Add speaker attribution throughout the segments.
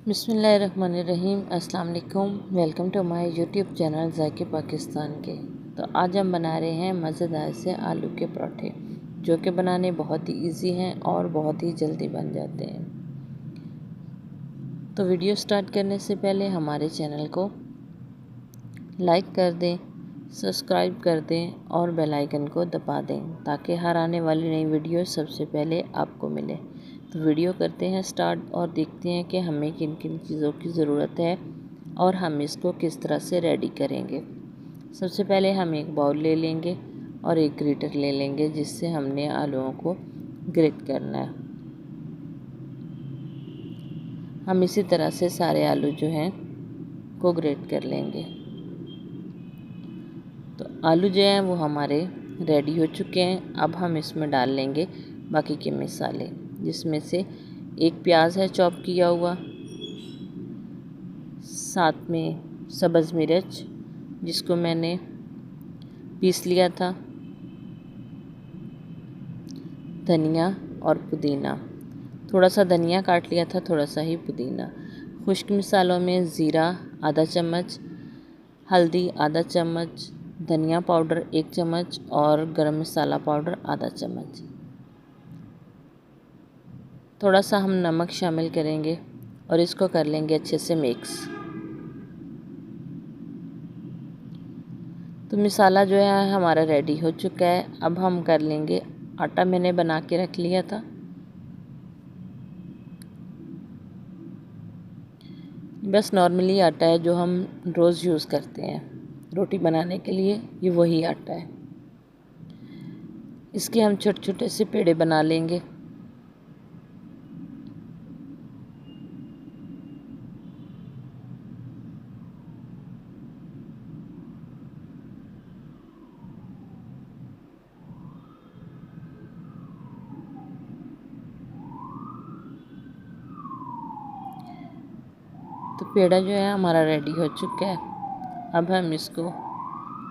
Speaker 1: बिस्मिल्लाहिर्रहमानिर्रहीम। अस्सलाम वालेकुम। Welcome to my YouTube channel ज़ायके पाकिस्तान के। तो आज हम बना रहे हैं मज़ेदार से आलू के पराठे, जो कि बनाने बहुत ही इजी हैं और बहुत ही जल्दी बन जाते हैं। तो वीडियो स्टार्ट करने से पहले हमारे चैनल को लाइक कर दें, सब्सक्राइब कर दें और बेल आइकन को दबा दें ताकि हर आने वाली नई वीडियो सबसे पहले आपको मिले। तो वीडियो करते हैं स्टार्ट और देखते हैं कि हमें किन किन चीज़ों की ज़रूरत है और हम इसको किस तरह से रेडी करेंगे। सबसे पहले हम एक बाउल ले लेंगे और एक ग्रेटर ले लेंगे जिससे हमने आलूओं को ग्रेट करना है। हम इसी तरह से सारे आलू जो हैं को ग्रेट कर लेंगे। तो आलू जो हैं वो हमारे रेडी हो चुके हैं। अब हम इसमें डाल लेंगे बाकी के मसाले, जिसमें से एक प्याज है चॉप किया हुआ, साथ में सब्ज़ मिर्च जिसको मैंने पीस लिया था, धनिया और पुदीना, थोड़ा सा धनिया काट लिया था, थोड़ा सा ही पुदीना। खुश्क मसालों में ज़ीरा आधा चम्मच, हल्दी आधा चम्मच, धनिया पाउडर 1 चम्मच और गरम मसाला पाउडर आधा चम्मच। थोड़ा सा हम नमक शामिल करेंगे और इसको कर लेंगे अच्छे से मिक्स। तो मसाला जो है हमारा रेडी हो चुका है। अब हम कर लेंगे आटा, मैंने बना के रख लिया था। बस नॉर्मली आटा है जो हम रोज़ यूज़ करते हैं रोटी बनाने के लिए, ये वही आटा है। इसके हम छोटे छोटे से पेड़े बना लेंगे। तो पेड़ा जो है हमारा रेडी हो चुका है। अब हम इसको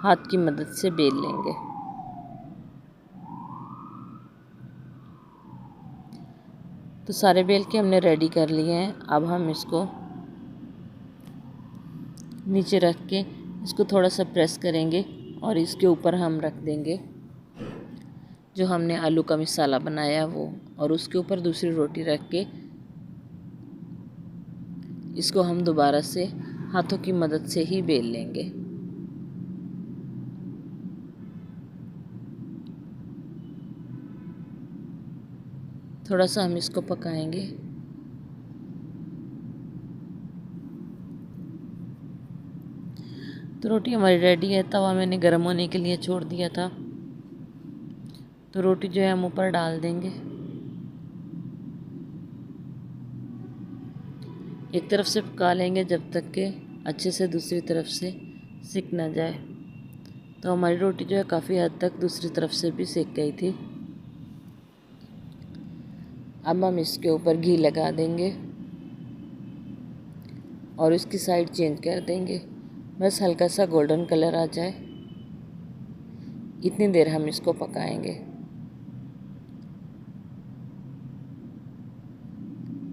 Speaker 1: हाथ की मदद से बेल लेंगे। तो सारे बेल के हमने रेडी कर लिए हैं। अब हम इसको नीचे रख के इसको थोड़ा सा प्रेस करेंगे और इसके ऊपर हम रख देंगे जो हमने आलू का मसाला बनाया वो, और उसके ऊपर दूसरी रोटी रख के इसको हम दोबारा से हाथों की मदद से ही बेल लेंगे। थोड़ा सा हम इसको पकाएंगे। तो रोटी हमारी रेडी है। तवा मैंने गर्म होने के लिए छोड़ दिया था। तो रोटी जो है हम ऊपर डाल देंगे। एक तरफ से पका लेंगे जब तक कि अच्छे से दूसरी तरफ से सिक ना जाए। तो हमारी रोटी जो है काफ़ी हद तक दूसरी तरफ से भी सिक गई थी। अब हम इसके ऊपर घी लगा देंगे और इसकी साइड चेंज कर देंगे, बस हल्का सा गोल्डन कलर आ जाए इतनी देर हम इसको पकाएंगे।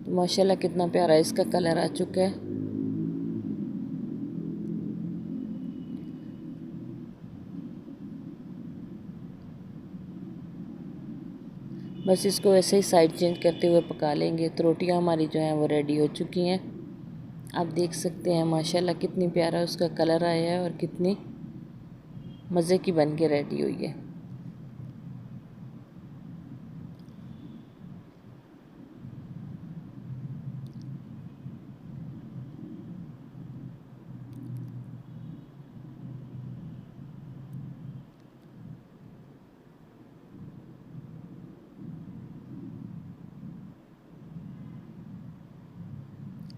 Speaker 1: तो माशाल्लाह कितना प्यारा इसका कलर आ चुका है। बस इसको ऐसे ही साइड चेंज करते हुए पका लेंगे। तो रोटियां हमारी जो हैं वो रेडी हो चुकी हैं। आप देख सकते हैं माशाल्लाह कितनी प्यारा उसका कलर आया है और कितनी मज़े की बन के रेडी हुई है।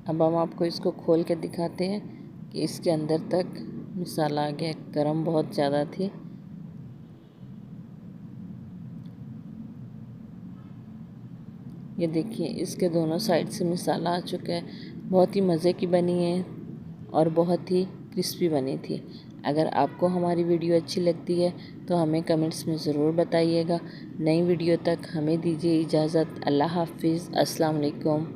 Speaker 1: अब हम आपको इसको खोल के दिखाते हैं कि इसके अंदर तक मसाला आ गया। गरम बहुत ज़्यादा थी। ये देखिए इसके दोनों साइड से मसाला आ चुका है। बहुत ही मज़े की बनी है और बहुत ही क्रिस्पी बनी थी। अगर आपको हमारी वीडियो अच्छी लगती है तो हमें कमेंट्स में ज़रूर बताइएगा। नई वीडियो तक हमें दीजिए इजाज़त। अल्लाह हाफिज़। अस्सलाम वालेकुम।